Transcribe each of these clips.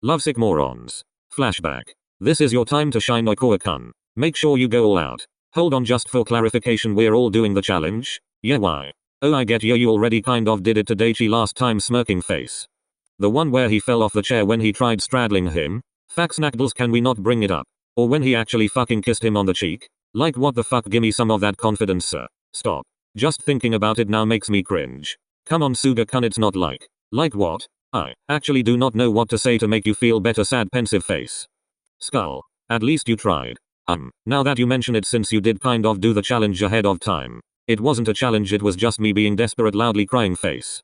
Lovesick morons. Flashback. This is your time to shine, Ikoa-kun. Make sure you go all out. Hold on, just for clarification, we're all doing the challenge? Yeah, why? Oh, I get you already kind of did it to 𝗍𝗍𝗁 last time, smirking face. The one where he fell off the chair when he tried straddling him? Faxnacdles, can we not bring it up? Or when he actually fucking kissed him on the cheek? Like, what the fuck, gimme some of that confidence, sir. Stop. Just thinking about it now makes me cringe. Come on, Suga-kun, it's not like. Like what? I actually do not know what to say to make you feel better, sad pensive face. Skull. At least you tried. Now that you mention it, since you did kind of do the challenge ahead of time. It wasn't a challenge, it was just me being desperate, loudly crying face.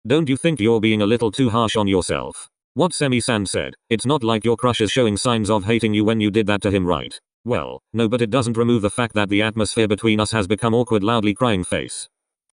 Don't you think you're being a little too harsh on yourself? What Semi-san said, it's not like your crush is showing signs of hating you when you did that to him, right? Well, no, but it doesn't remove the fact that the atmosphere between us has become awkward, loudly crying face.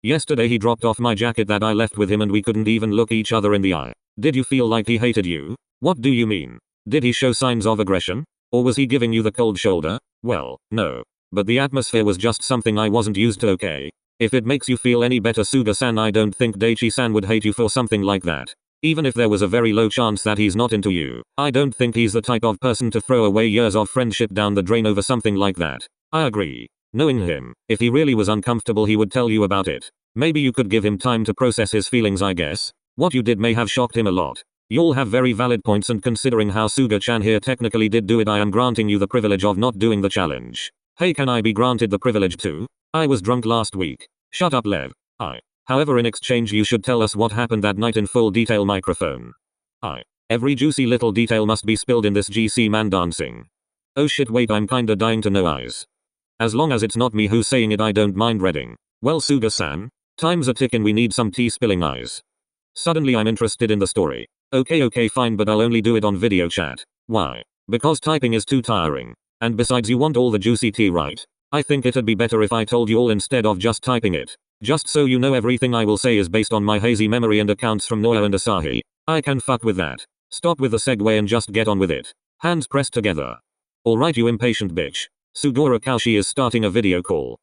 Yesterday he dropped off my jacket that I left with him and we couldn't even look each other in the eye. Did you feel like he hated you? What do you mean? Did he show signs of aggression? Or was he giving you the cold shoulder? Well, no. But the atmosphere was just something I wasn't used to, okay? If it makes you feel any better, Suga-san, I don't think 𝗍𝗍𝗁 would hate you for something like that. Even if there was a very low chance that he's not into you, I don't think he's the type of person to throw away years of friendship down the drain over something like that. I agree. Knowing him, if he really was uncomfortable he would tell you about it. Maybe you could give him time to process his feelings, I guess. What you did may have shocked him a lot. You'll have very valid points, and considering how Suga-chan here technically did do it, I am granting you the privilege of not doing the challenge. Hey, can I be granted the privilege too? I was drunk last week. Shut up, Lev. However, in exchange you should tell us what happened that night in full detail, microphone. Every juicy little detail must be spilled in this GC man dancing. Oh shit, wait, I'm kinda dying to know, eyes. As long as it's not me who's saying it, I don't mind reading. Well, Suga-san, time's a tickin', we need some tea spilling, eyes. Suddenly I'm interested in the story. Okay, fine, but I'll only do it on video chat. Why? Because typing is too tiring. And besides, you want all the juicy tea, right? I think it'd be better if I told you all instead of just typing it. Just so you know, everything I will say is based on my hazy memory and accounts from Noah and Asahi. I can fuck with that. Stop with the segue and just get on with it. Hands pressed together. Alright, you impatient bitch. Sugora Kaushi is starting a video call.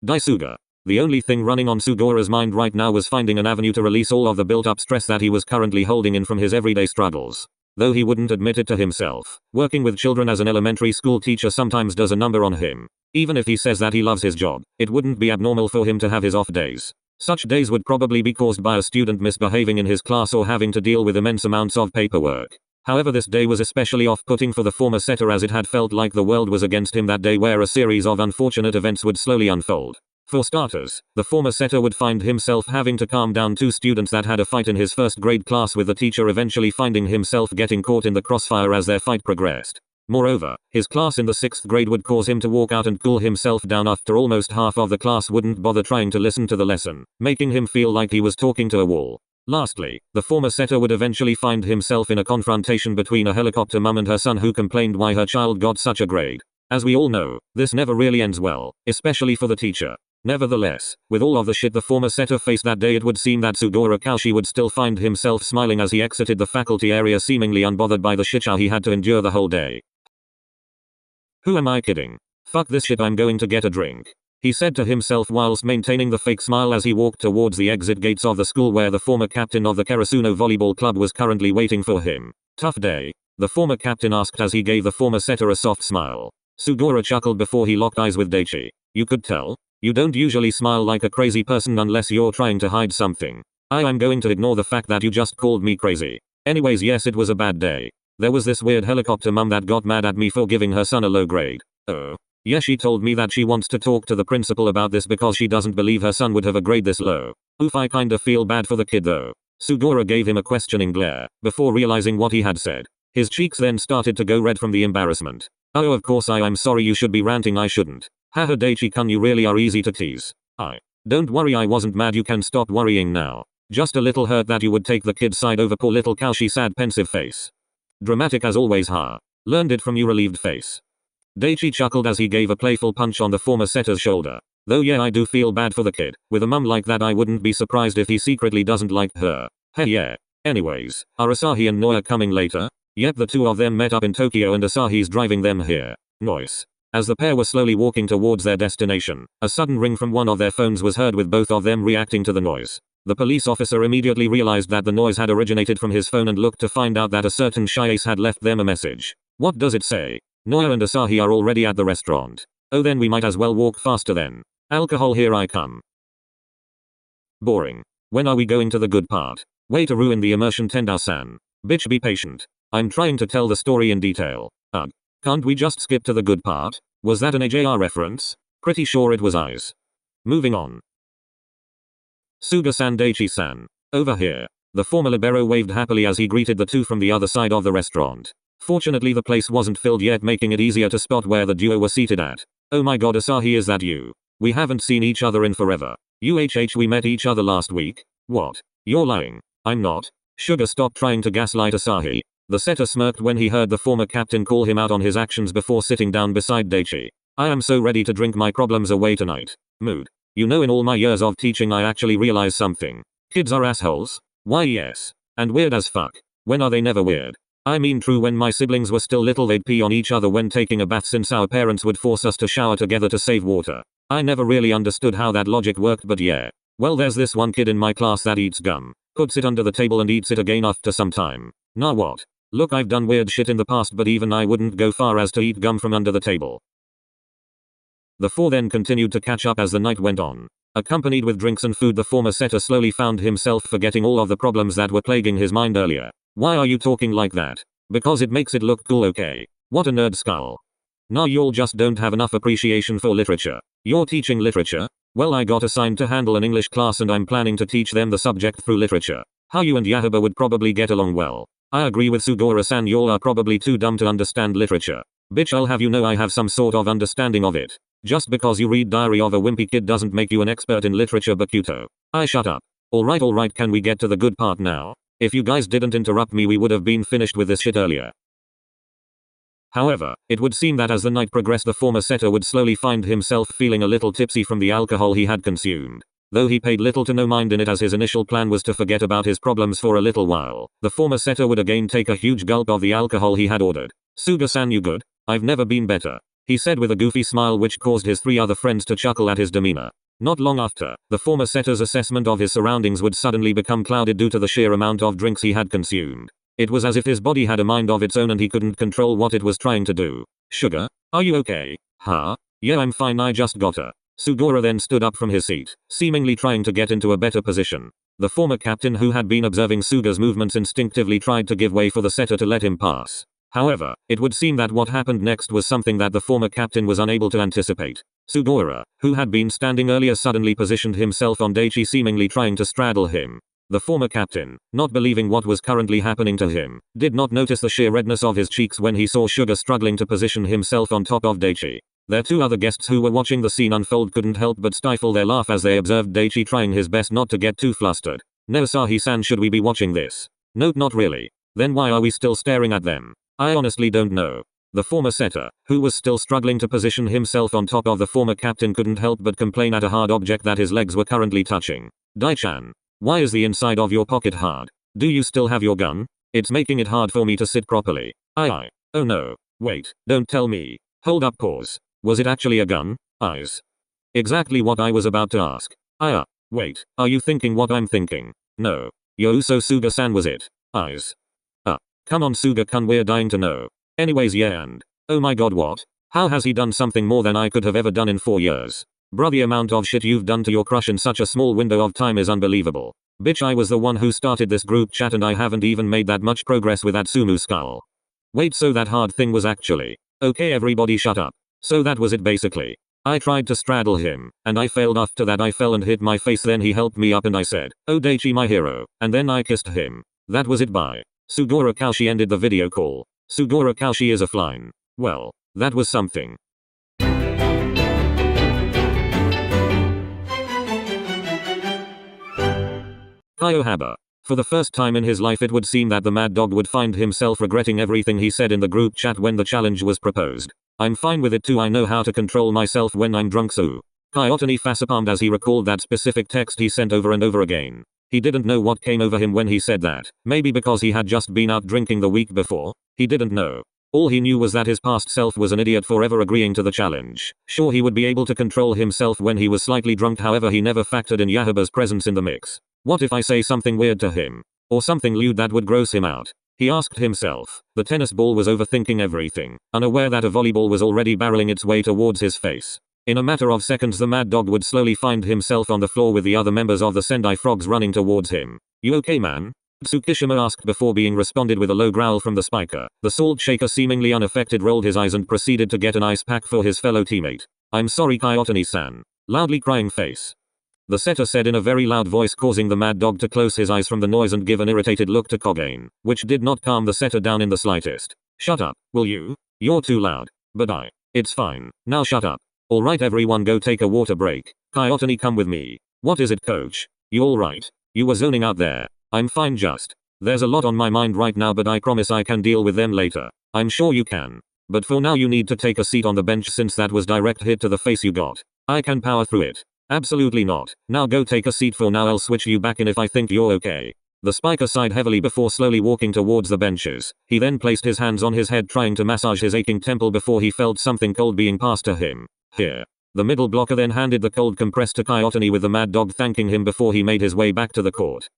Daisuga. The only thing running on Sugora's mind right now was finding an avenue to release all of the built-up stress that he was currently holding in from his everyday struggles. Though he wouldn't admit it to himself, working with children as an elementary school teacher sometimes does a number on him. Even if he says that he loves his job, it wouldn't be abnormal for him to have his off days. Such days would probably be caused by a student misbehaving in his class or having to deal with immense amounts of paperwork. However, this day was especially off-putting for the former setter, as it had felt like the world was against him that day, where a series of unfortunate events would slowly unfold. For starters, the former setter would find himself having to calm down two students that had a fight in his first grade class, with the teacher eventually finding himself getting caught in the crossfire as their fight progressed. Moreover, his class in the 6th grade would cause him to walk out and cool himself down after almost half of the class wouldn't bother trying to listen to the lesson, making him feel like he was talking to a wall. Lastly, the former setter would eventually find himself in a confrontation between a helicopter mum and her son, who complained why her child got such a grade. As we all know, this never really ends well, especially for the teacher. Nevertheless, with all of the shit the former setter faced that day, it would seem that Sugora Kaushi would still find himself smiling as he exited the faculty area, seemingly unbothered by the shitshow he had to endure the whole day. Who am I kidding? Fuck this shit, I'm going to get a drink. He said to himself whilst maintaining the fake smile as he walked towards the exit gates of the school where the former captain of the Karasuno volleyball club was currently waiting for him. Tough day? The former captain asked as he gave the former setter a soft smile. Sugora chuckled before he locked eyes with 𝗍𝗍𝗁. You could tell? You don't usually smile like a crazy person unless you're trying to hide something. I'm going to ignore the fact that you just called me crazy. Anyways, yes, it was a bad day. There was this weird helicopter mum that got mad at me for giving her son a low grade. Oh. Yeah, she told me that she wants to talk to the principal about this because she doesn't believe her son would have a grade this low. Oof, I kinda feel bad for the kid though. Sugora gave him a questioning glare, before realizing what he had said. His cheeks then started to go red from the embarrassment. Oh, of course I'm sorry, you should be ranting, I shouldn't. Haha, 𝗍𝗍𝗁, you really are easy to tease. Don't worry, I wasn't mad, you can stop worrying now. Just a little hurt that you would take the kid's side over poor little Kaushi, sad pensive face. Dramatic as always, ha. Learned it from you, relieved face. 𝗍𝗍𝗁 chuckled as he gave a playful punch on the former setter's shoulder. Though yeah, I do feel bad for the kid. With a mum like that, I wouldn't be surprised if he secretly doesn't like her. Hey yeah. Anyways, are Asahi and Noah coming later? Yep, the two of them met up in Tokyo and Asahi's driving them here. Nice. As the pair were slowly walking towards their destination, a sudden ring from one of their phones was heard, with both of them reacting to the noise. The police officer immediately realized that the noise had originated from his phone and looked to find out that a certain 𝗍𝗲𝘂𝗀𝗃 had left them a message. What does it say? Noya and Asahi are already at the restaurant. Oh, then we might as well walk faster then. Alcohol, here I come. Boring. When are we going to the good part? Way to ruin the immersion, Tendao-san. Bitch, be patient. I'm trying to tell the story in detail. Ugh. Can't we just skip to the good part? Was that an AJR reference? Pretty sure it was eyes. Moving on. Suga-san, Daichi-san. Over here. The former libero waved happily as he greeted the two from the other side of the restaurant. Fortunately, the place wasn't filled yet, making it easier to spot where the duo were seated at. Oh my god, Asahi, is that you? We haven't seen each other in forever. We met each other last week? What? You're lying. I'm not. Suga, stop trying to gaslight Asahi. The setter smirked when he heard the former captain call him out on his actions before sitting down beside Daichi. I am so ready to drink my problems away tonight. Mood. You know, in all my years of teaching I actually realize something. Kids are assholes. Why, yes. And weird as fuck. When are they never weird? I mean, true, when my siblings were still little they'd pee on each other when taking a bath since our parents would force us to shower together to save water. I never really understood how that logic worked, but yeah. Well, there's this one kid in my class that eats gum, puts it under the table and eats it again after some time. Nah, what? Look, I've done weird shit in the past, but even I wouldn't go far as to eat gum from under the table. The four then continued to catch up as the night went on. Accompanied with drinks and food, the former setter slowly found himself forgetting all of the problems that were plaguing his mind earlier. Why are you talking like that? Because it makes it look cool, okay? What a nerd skull. Nah, y'all just don't have enough appreciation for literature. You're teaching literature? Well, I got assigned to handle an English class and I'm planning to teach them the subject through literature. How you and Yahiba would probably get along well. I agree with Sugora-san, y'all are probably too dumb to understand literature. Bitch, I'll have you know I have some sort of understanding of it. Just because you read Diary of a Wimpy Kid doesn't make you an expert in literature, Bakuto. I shut up. Alright, can we get to the good part now? If you guys didn't interrupt me, we would have been finished with this shit earlier. However, it would seem that as the night progressed, the former setter would slowly find himself feeling a little tipsy from the alcohol he had consumed. Though he paid little to no mind in it, as his initial plan was to forget about his problems for a little while, the former setter would again take a huge gulp of the alcohol he had ordered. Suga-san, you good? I've never been better, he said with a goofy smile which caused his three other friends to chuckle at his demeanor. Not long after, the former setter's assessment of his surroundings would suddenly become clouded due to the sheer amount of drinks he had consumed. It was as if his body had a mind of its own and he couldn't control what it was trying to do. Sugar? Are you okay? Huh? Yeah, I'm fine, I just gotta. Sugora then stood up from his seat, seemingly trying to get into a better position. The former captain, who had been observing Suga's movements, instinctively tried to give way for the setter to let him pass. However, it would seem that what happened next was something that the former captain was unable to anticipate. Sugora, who had been standing earlier, suddenly positioned himself on Daichi, seemingly trying to straddle him. The former captain, not believing what was currently happening to him, did not notice the sheer redness of his cheeks when he saw Suga struggling to position himself on top of Daichi. Their two other guests who were watching the scene unfold couldn't help but stifle their laugh as they observed Daichi trying his best not to get too flustered. No, Asahi-san, should we be watching this? Nope, not really. Then why are we still staring at them? I honestly don't know. The former setter, who was still struggling to position himself on top of the former captain, couldn't help but complain at a hard object that his legs were currently touching. Dai-chan, why is the inside of your pocket hard? Do you still have your gun? It's making it hard for me to sit properly. Oh no. Wait, don't tell me. Hold up, pause. Was it actually a gun? Eyes. Exactly what I was about to ask. Wait, are you thinking what I'm thinking? No. So Suga-san, was it? Eyes. Come on, Suga-kun, we're dying to know. Anyways, yeah, and oh my god, what? How has he done something more than I could have ever done in 4 years? Bruh, the amount of shit you've done to your crush in such a small window of time is unbelievable. Bitch, I was the one who started this group chat and I haven't even made that much progress with Atsumu's skull. Wait, so that hard thing was actually... Okay, everybody shut up. So that was it basically. I tried to straddle him, and I failed. After that I fell and hit my face, then he helped me up and I said, "Oh Daichi, my hero," and then I kissed him. That was it. Bye. Sugora 𝗁𝗂𝘁 ended the video call. Sugora 𝗁𝗂𝘁 is offline. Well, that was something. Kyohaba. For the first time in his life, it would seem that the mad dog would find himself regretting everything he said in the group chat when the challenge was proposed. I'm fine with it too, I know how to control myself when I'm drunk, so. Kyohaba facepalmed as he recalled that specific text he sent over and over again. He didn't know what came over him when he said that. Maybe because he had just been out drinking the week before? He didn't know. All he knew was that his past self was an idiot for ever agreeing to the challenge. Sure, he would be able to control himself when he was slightly drunk, however he never factored in 𝗂𝗲𝘂𝘆's presence in the mix. What if I say something weird to him? Or something lewd that would gross him out? He asked himself. The tennis ball was overthinking everything, unaware that a volleyball was already barreling its way towards his face. In a matter of seconds the mad dog would slowly find himself on the floor with the other members of the Sendai Frogs running towards him. "You okay, man?" Tsukkiyama asked before being responded with a low growl from the spiker. The salt shaker, seemingly unaffected, rolled his eyes and proceeded to get an ice pack for his fellow teammate. "I'm sorry, 𝗳𝗿𝗂𝘁𝗲𝘁. Loudly crying face. The setter said in a very loud voice, causing the mad dog to close his eyes from the noise and give an irritated look to 𝗁𝗂𝘂𝗀, which did not calm the setter down in the slightest. "Shut up, will you? You're too loud." "But It's fine. Now shut up. Alright everyone, go take a water break. 𝗁𝗂𝗂𝘁, come with me." "What is it, coach? You alright? You were zoning out there." "I'm fine, there's a lot on my mind right now, but I promise I can deal with them later." "I'm sure you can. But for now you need to take a seat on the bench since that was direct hit to the face you got." "I can power through it." "Absolutely not. Now go take a seat for now, I'll switch you back in if I think you're okay." The spiker sighed heavily before slowly walking towards the benches. He then placed his hands on his head, trying to massage his aching temple before he felt something cold being passed to him. "Here." The middle blocker then handed the cold compress to 𝗁𝗂𝗂𝘁, with the mad dog thanking him before he made his way back to the court.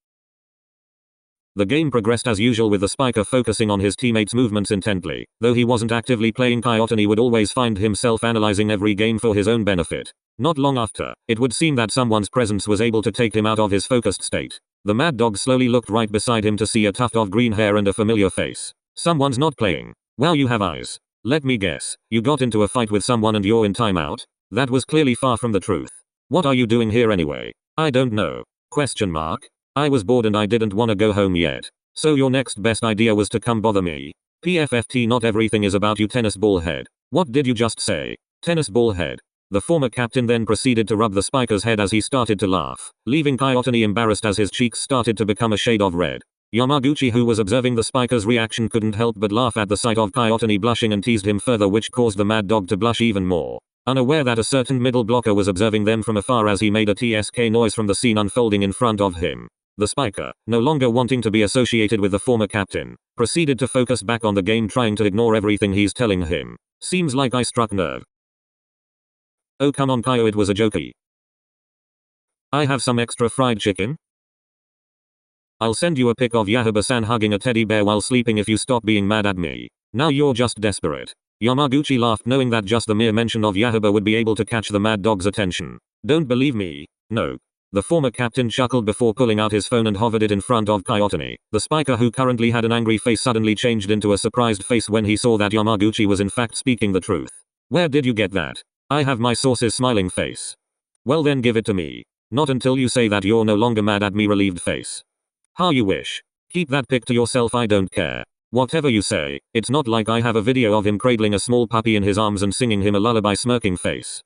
The game progressed as usual, with the spiker focusing on his teammates' movements intently. Though he wasn't actively playing, 𝗁𝗂𝗂𝗁 would always find himself analyzing every game for his own benefit. Not long after, it would seem that someone's presence was able to take him out of his focused state. The mad dog slowly looked right beside him to see a tuft of green hair and a familiar face. "Someone's not playing. Wow, you have eyes. Let me guess, you got into a fight with someone and you're in timeout?" That was clearly far from the truth. "What are you doing here anyway?" "I don't know. ? I was bored and I didn't wanna go home yet. So your next best idea was to come bother me. PFFT, not everything is about you, tennis ball head." "What did you just say?" "Tennis ball head." The former captain then proceeded to rub the spiker's head as he started to laugh, leaving 𝗁𝗂𝗂𝗁 embarrassed as his cheeks started to become a shade of red. Yamaguchi, who was observing the spiker's reaction, couldn't help but laugh at the sight of 𝗁𝗂𝗂𝗁 blushing and teased him further, which caused the mad dog to blush even more. Unaware that a certain middle blocker was observing them from afar as he made a TSK noise from the scene unfolding in front of him. The spiker, no longer wanting to be associated with the former captain, proceeded to focus back on the game, trying to ignore everything he's telling him. "Seems like I struck nerve." "Oh come on Kyo, it was a jokey. I have some extra fried chicken? I'll send you a pic of 𝗂𝗲𝘂𝘁𝗂𝘁 hugging a teddy bear while sleeping if you stop being mad at me. Now you're just desperate." Yamaguchi laughed, knowing that just the mere mention of 𝗂𝗲𝘂𝘁 would be able to catch the mad dog's attention. "Don't believe me? No." The former captain chuckled before pulling out his phone and hovered it in front of 𝗁𝗂𝗂𝘁. The spiker, who currently had an angry face, suddenly changed into a surprised face when he saw that Yamaguchi was in fact speaking the truth. "Where did you get that?" "I have my sources," smiling face. "Well then give it to me. Not until you say that you're no longer mad at me," relieved face. "How you wish. Keep that pic to yourself, I don't care. Whatever you say, it's not like I have a video of him cradling a small puppy in his arms and singing him a lullaby," smirking face.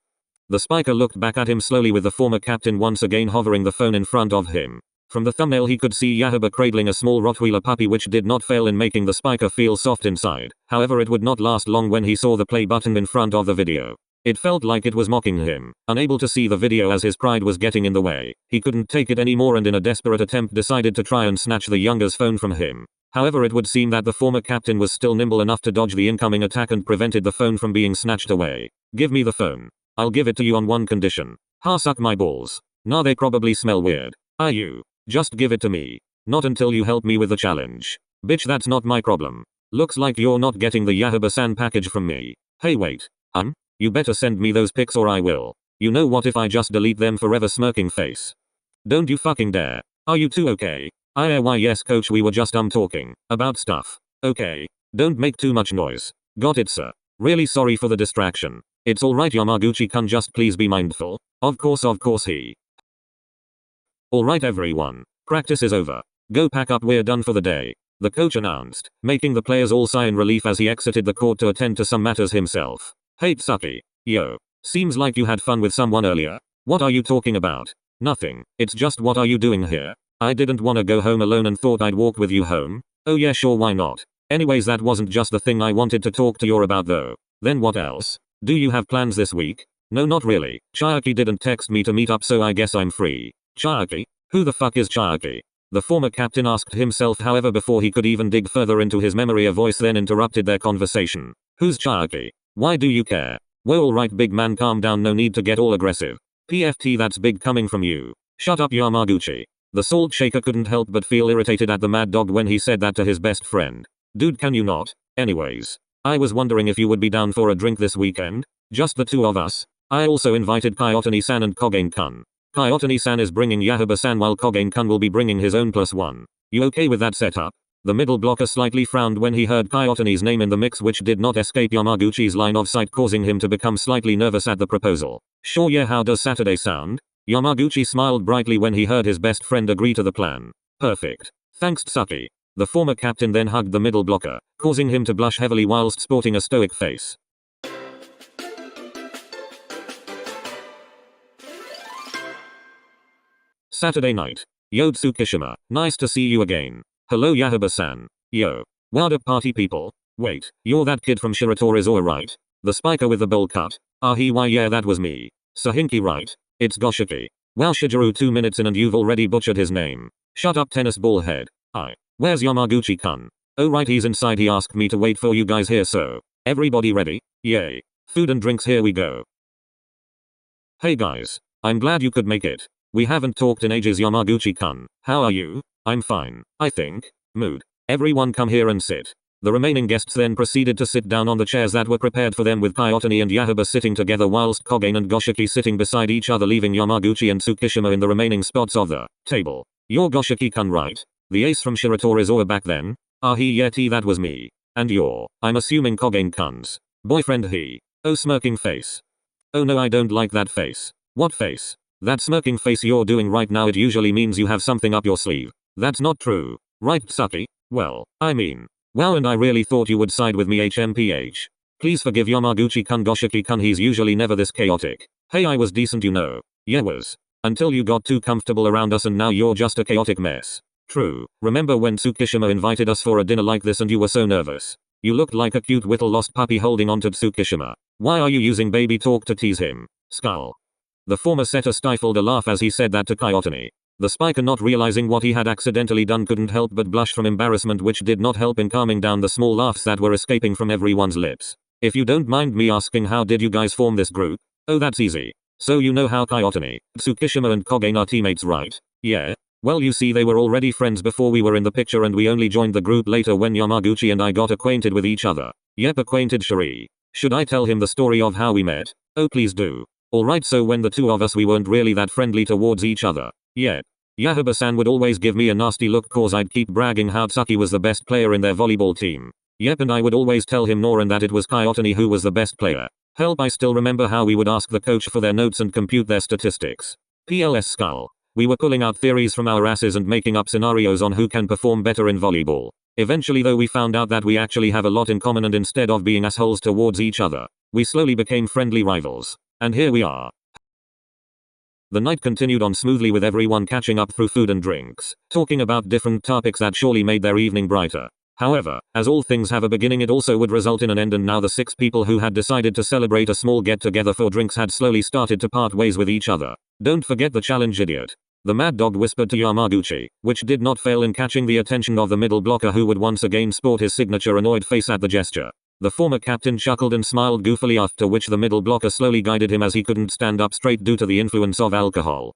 The spiker looked back at him slowly, with the former captain once again hovering the phone in front of him. From the thumbnail he could see 𝗂𝗲𝘂𝘁 cradling a small Rottweiler puppy, which did not fail in making the spiker feel soft inside. However, it would not last long when he saw the play button in front of the video. It felt like it was mocking him. Unable to see the video as his pride was getting in the way, he couldn't take it anymore and in a desperate attempt decided to try and snatch the younger's phone from him. However, it would seem that the former captain was still nimble enough to dodge the incoming attack and prevented the phone from being snatched away. "Give me the phone. I'll give it to you on one condition." "Ha, suck my balls. Nah, they probably smell weird." "You. Just give it to me. Not until you help me with the challenge." "Bitch, that's not my problem. Looks like you're not getting the 𝗂𝗲𝘂𝘁𝗂𝘁 package from me." "Hey wait. You better send me those pics or I will. You know what if I just delete them forever," smirking face. "Don't you fucking dare. Are you two okay?" "Why yes coach, we were just talking about stuff." "Okay. Don't make too much noise." "Got it sir. Really sorry for the distraction." "It's alright Yamaguchi-kun, just please be mindful." Of course he. "Alright everyone. Practice is over. Go pack up, we're done for the day," the coach announced, making the players all sigh in relief as he exited the court to attend to some matters himself. "Hey Tsuki. Yo. Seems like you had fun with someone earlier." "What are you talking about?" "Nothing. It's just what are you doing here?" "I didn't wanna go home alone and thought I'd walk with you home." "Oh yeah sure, why not? Anyways, that wasn't just the thing I wanted to talk to you about though." "Then what else? Do you have plans this week?" "No, not really. 𝗁𝗂𝗂𝘁𝗂𝘁 didn't text me to meet up, so I guess I'm free." "𝗁𝗂𝗂𝗁? Who the fuck is 𝗁𝗂𝗂𝗁?" The former captain asked himself, however, before he could even dig further into his memory. A voice then interrupted their conversation. Who's Chiaki? Why do you care? Whoa, alright big man, calm down, no need to get all aggressive. PFT, that's big coming from you. Shut up Yamaguchi. The salt shaker couldn't help but feel irritated at the mad dog when he said that to his best friend. Dude, can you not? Anyways, I was wondering if you would be down for a drink this weekend? Just the two of us? I also invited 𝗬𝗂𝘁𝗂𝘁 and Kogen-kun. 𝗬𝗂𝘁𝘂𝘁 is bringing Yahaba-san while Kogen-kun will be bringing his own +1. You okay with that setup? The middle blocker slightly frowned when he heard 𝗬𝗂𝘁𝗁's name in the mix, which did not escape Yamaguchi's line of sight, causing him to become slightly nervous at the proposal. Sure, yeah, how does Saturday sound? Yamaguchi smiled brightly when he heard his best friend agree to the plan. Perfect. Thanks 𝗬𝗂𝘁. The former captain then hugged the middle blocker, causing him to blush heavily whilst sporting a stoic face. Saturday night. Yo Tsukkiyama, nice to see you again. Hello Yahaba-san. Yo. Wada party people? Wait, you're that kid from Shiratorizawa, right? The spiker with the bowl cut? Why yeah, that was me. Sahinki, right? It's 𝗍𝗂𝘁𝗂𝘁. Wow, Shigeru, 2 minutes in and you've already butchered his name. Shut up tennis ball head. Where's Yamaguchi-kun? Oh right, he's inside. He asked me to wait for you guys here, so. Everybody ready? Yay. Food and drinks, here we go. Hey guys. I'm glad you could make it. We haven't talked in ages. Yamaguchi-kun. How are you? I'm fine, I think. Mood. Everyone come here and sit. The remaining guests then proceeded to sit down on the chairs that were prepared for them, with 𝗬𝗂𝘁𝗁 and Yahaba sitting together whilst Kogen and 𝗍𝗂𝘁𝗂𝘁 sitting beside each other, leaving Yamaguchi and Tsukkiyama in the remaining spots of the table. You're 𝗍𝗂𝘁𝗂𝘁-kun, right? The ace from Shiratorizawa back then? Yeah, that was me. And you're, I'm assuming, Kogen-kun's boyfriend he. Oh, smirking face. Oh no, I don't like that face. What face? That smirking face you're doing right now, it usually means you have something up your sleeve. That's not true. Right 𝗬𝗂𝘁𝗁? Well, I mean. Wow, and I really thought you would side with me HMPH. Please forgive Yamaguchi-kun, 𝗍𝗂𝘁𝗂𝘁-kun, he's usually never this chaotic. Hey, I was decent, you know. Yeah, was. Until you got too comfortable around us and now you're just a chaotic mess. True. Remember when Tsukkiyama invited us for a dinner like this and you were so nervous? You looked like a cute little lost puppy holding onto Tsukkiyama. Why are you using baby talk to tease him? Skull. The former setter stifled a laugh as he said that to 𝗬𝗂𝘁𝗁. The spiker, not realizing what he had accidentally done, couldn't help but blush from embarrassment, which did not help in calming down the small laughs that were escaping from everyone's lips. If you don't mind me asking, how did you guys form this group? Oh, that's easy. So you know how 𝗬𝗂𝘁𝗁, Tsukkiyama and Kogen are teammates, right? Yeah. Well, you see, they were already friends before we were in the picture and we only joined the group later when Yamaguchi and I got acquainted with each other. Yep, acquainted Shuri. Should I tell him the story of how we met? Oh, please do. Alright, so when the two of us, we weren't really that friendly towards each other. Yet. Yahaba-san would always give me a nasty look cause I'd keep bragging how 𝗬𝗂𝘁𝗁 was the best player in their volleyball team. Yep, and I would always tell him Noran that it was 𝗬𝗂𝘁𝗁 who was the best player. Help, I still remember how we would ask the coach for their notes and compute their statistics. PLS skull. We were pulling out theories from our asses and making up scenarios on who can perform better in volleyball. Eventually though, we found out that we actually have a lot in common, and instead of being assholes towards each other, we slowly became friendly rivals. And here we are. The night continued on smoothly, with everyone catching up through food and drinks, talking about different topics that surely made their evening brighter. However, as all things have a beginning, it also would result in an end, and now the 6 people who had decided to celebrate a small get-together for drinks had slowly started to part ways with each other. Don't forget the challenge, idiot. The mad dog whispered to Yamaguchi, which did not fail in catching the attention of the middle blocker, who would once again sport his signature annoyed face at the gesture. The former captain chuckled and smiled goofily, after which the middle blocker slowly guided him as he couldn't stand up straight due to the influence of alcohol.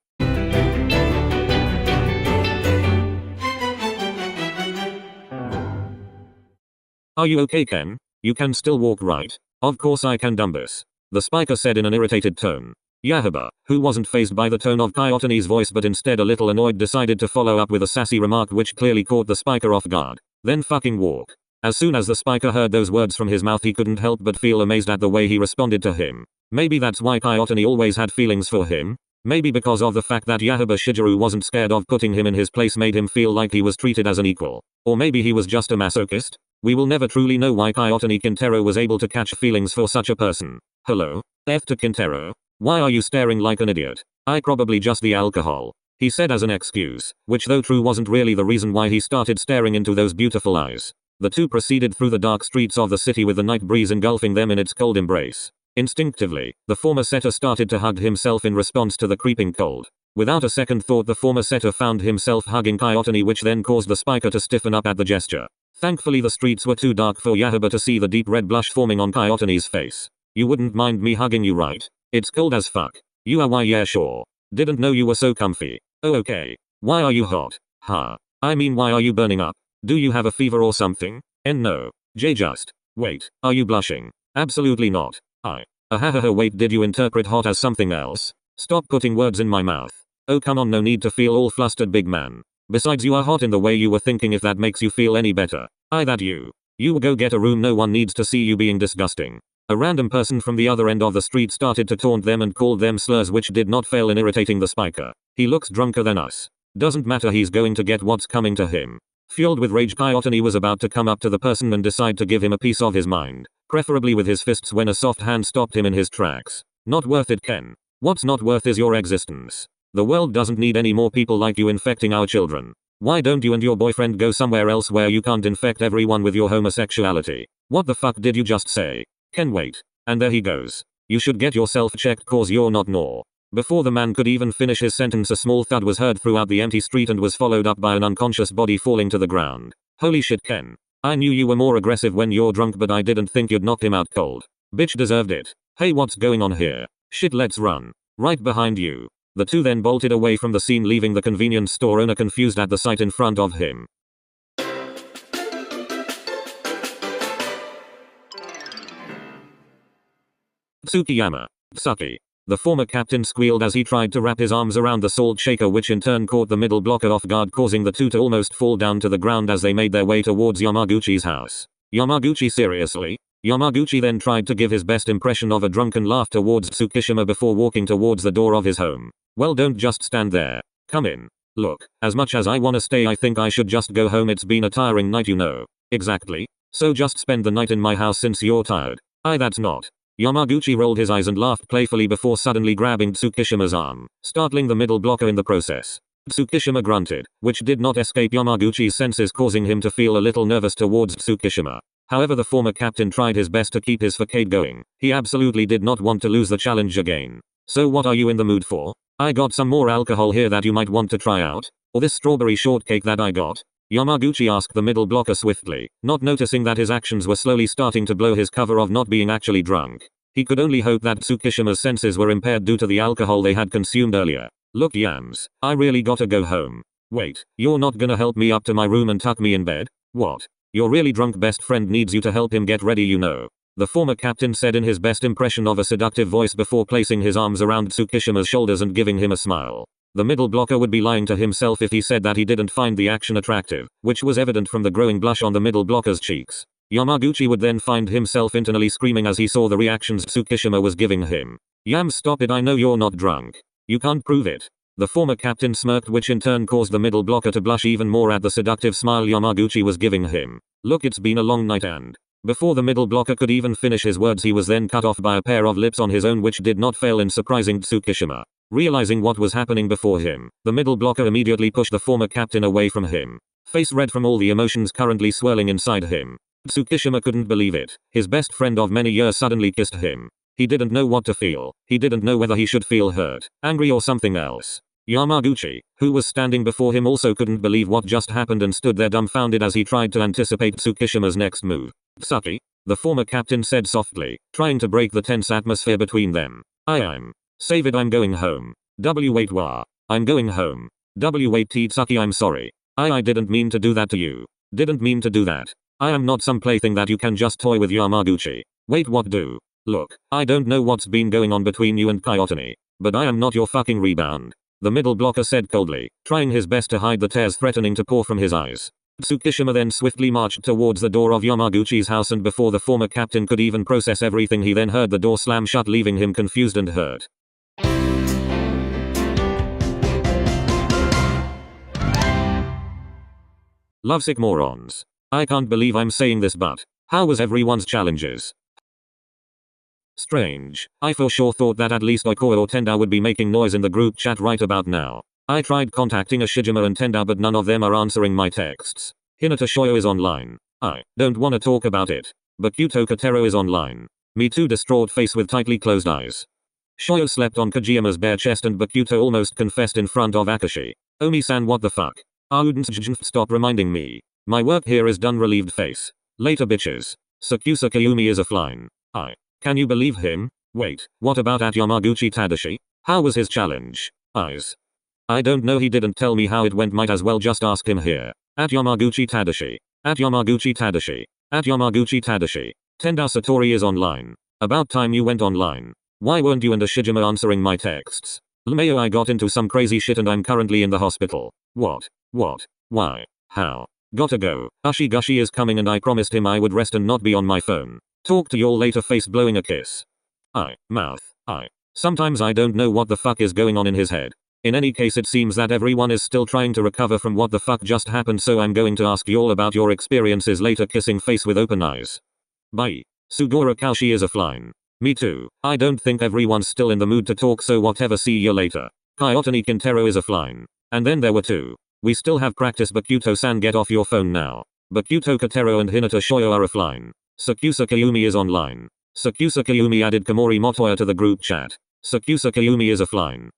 Are you okay, Ken? You can still walk, right? Of course I can, dumbass. The spiker said in an irritated tone. Yahaba, who wasn't fazed by the tone of 𝗬𝗂𝘁𝗁𝘁's voice but instead a little annoyed, decided to follow up with a sassy remark which clearly caught the spiker off guard. Then fucking walk. As soon as the spiker heard those words from his mouth, he couldn't help but feel amazed at the way he responded to him. Maybe that's why 𝗬𝗂𝘁𝗁 always had feelings for him? Maybe because of the fact that Yahaba Shigeru wasn't scared of putting him in his place made him feel like he was treated as an equal. Or maybe he was just a masochist? We will never truly know why 𝗬𝗂𝘁𝗁 was able to catch feelings for such a person. Hello? To Kintaro? Why are you staring like an idiot? I probably just the alcohol. He said as an excuse, which though true wasn't really the reason why he started staring into those beautiful eyes. The two proceeded through the dark streets of the city with the night breeze engulfing them in its cold embrace. Instinctively, the former setter started to hug himself in response to the creeping cold. Without a second thought, the former setter found himself hugging 𝗁𝗂𝘁𝗍, which then caused the spiker to stiffen up at the gesture. Thankfully the streets were too dark for Yahaba to see the deep red blush forming on 𝗁𝗂𝘁𝗍's face. You wouldn't mind me hugging you, right? It's cold as fuck. You are? Why, yeah, sure. Didn't know you were so comfy. Oh, okay. Why are you hot? Huh. I mean, why are you burning up? Do you have a fever or something? No. Just. Wait, are you blushing? Absolutely not. Wait, did you interpret hot as something else? Stop putting words in my mouth. Oh, come on, no need to feel all flustered, big man. Besides, you are hot in the way you were thinking, if that makes you feel any better. That you. You go get a room, no one needs to see you being disgusting. A random person from the other end of the street started to taunt them and called them slurs, which did not fail in irritating the spiker. He looks drunker than us. Doesn't matter, he's going to get what's coming to him. Fueled with rage, 𝗁𝗂𝘁𝗍 was about to come up to the person and decide to give him a piece of his mind, preferably with his fists, when a soft hand stopped him in his tracks. Not worth it, Ken. What's not worth is your existence. The world doesn't need any more people like you infecting our children. Why don't you and your boyfriend go somewhere else where you can't infect everyone with your homosexuality? What the fuck did you just say? Ken, wait. And there he goes. You should get yourself checked, cause you're not nor. Before the man could even finish his sentence, a small thud was heard throughout the empty street and was followed up by an unconscious body falling to the ground. Holy shit, Ken. I knew you were more aggressive when you're drunk, but I didn't think you'd knock him out cold. Bitch deserved it. Hey, what's going on here? Shit, let's run. Right behind you. The two then bolted away from the scene, leaving the convenience store owner confused at the sight in front of him. Tsukkiyama. Sucky. The former captain squealed as he tried to wrap his arms around the salt shaker, which in turn caught the middle blocker off guard, causing the two to almost fall down to the ground as they made their way towards Yamaguchi's house. Yamaguchi, seriously? Yamaguchi then tried to give his best impression of a drunken laugh towards Tsukishima before walking towards the door of his home. Well, don't just stand there. Come in. Look, as much as I wanna stay, I think I should just go home. It's been a tiring night, you know. Exactly. So just spend the night in my house since you're tired. That's not. Yamaguchi rolled his eyes and laughed playfully before suddenly grabbing Tsukishima's arm, startling the middle blocker in the process. Tsukishima grunted, which did not escape Yamaguchi's senses, causing him to feel a little nervous towards Tsukishima. However, the former captain tried his best to keep his facade going. He absolutely did not want to lose the challenge again. So what are you in the mood for? I got some more alcohol here that you might want to try out. Or this strawberry shortcake that I got? Yamaguchi asked the middle blocker swiftly, not noticing that his actions were slowly starting to blow his cover of not being actually drunk. He could only hope that Tsukishima's senses were impaired due to the alcohol they had consumed earlier. Look, Yams, I really gotta go home. Wait, you're not gonna help me up to my room and tuck me in bed? What? Your really drunk best friend needs you to help him get ready, you know. The former captain said in his best impression of a seductive voice before placing his arms around Tsukishima's shoulders and giving him a smile. The middle blocker would be lying to himself if he said that he didn't find the action attractive, which was evident from the growing blush on the middle blocker's cheeks. Yamaguchi would then find himself internally screaming as he saw the reactions Tsukishima was giving him. Yams, stop it, I know you're not drunk. You can't prove it. The former captain smirked, which in turn caused the middle blocker to blush even more at the seductive smile Yamaguchi was giving him. Look, it's been a long night and... Before the middle blocker could even finish his words, he was then cut off by a pair of lips on his own, which did not fail in surprising Tsukishima. Realizing what was happening before him, the middle blocker immediately pushed the former captain away from him. Face red from all the emotions currently swirling inside him. Tsukishima couldn't believe it. His best friend of many years suddenly kissed him. He didn't know what to feel. He didn't know whether he should feel hurt, angry, or something else. Yamaguchi, who was standing before him, also couldn't believe what just happened and stood there dumbfounded as he tried to anticipate Tsukishima's next move. Sucky, the former captain said softly, trying to break the tense atmosphere between them. Save it, I'm going home. Wait, what? I'm going home. Wait, Sucky, I'm sorry. I didn't mean to do that to you. Didn't mean to do that. I am not some plaything that you can just toy with, Yamaguchi. Wait, what do? Look, I don't know what's been going on between you and 𝗁𝗂𝘁𝗍, but I am not your fucking rebound. The middle blocker said coldly, trying his best to hide the tears threatening to pour from his eyes. Tsukishima then swiftly marched towards the door of Yamaguchi's house, and before the former captain could even process everything, he then heard the door slam shut, leaving him confused and hurt. Lovesick morons. I can't believe I'm saying this, but how was everyone's challenges? Strange. I for sure thought that at least Ikoa or Tenda would be making noise in the group chat right about now. I tried contacting Ashijima and Tenda, but none of them are answering my texts. Hinata Shoyo is online. I don't wanna talk about it. But Kyuto Katero is online. Me too, distraught face with tightly closed eyes. Shoyo slept on Kajiyama's bare chest and Bakuto almost confessed in front of Akashi. Omi-san, what the fuck? Stop reminding me. My work here is done. Relieved face. Later bitches. Sakusa Kayumi is offline. Can you believe him? Wait, what about at Yamaguchi Tadashi? How was his challenge? I don't know, he didn't tell me how it went, might as well just ask him here. At Yamaguchi Tadashi. At Yamaguchi Tadashi. At Yamaguchi Tadashi. Tenda Satori is online. About time you went online. Why weren't you and Ashijima answering my texts? LMAO, I got into some crazy shit and I'm currently in the hospital. What? Why? How? Gotta go. Gushi is coming and I promised him I would rest and not be on my phone. Talk to y'all later. Face blowing a kiss. Mouth. Sometimes I don't know what the fuck is going on in his head. In any case, it seems that everyone is still trying to recover from what the fuck just happened, so I'm going to ask y'all about your experiences later. Kissing face with open eyes. Bye. Sugora Kaushi is offline. Me too. I don't think everyone's still in the mood to talk, so whatever, see you later. Kaiotani Kintaro is offline. And then there were two. We still have practice. Bakuto-san, get off your phone now. Bakuto, Kotaro and Hinata Shoyo are offline. Sakusa Kayumi is online. Sakusa Kayumi added Komori Motoya to the group chat. Sakusa Kayumi is offline.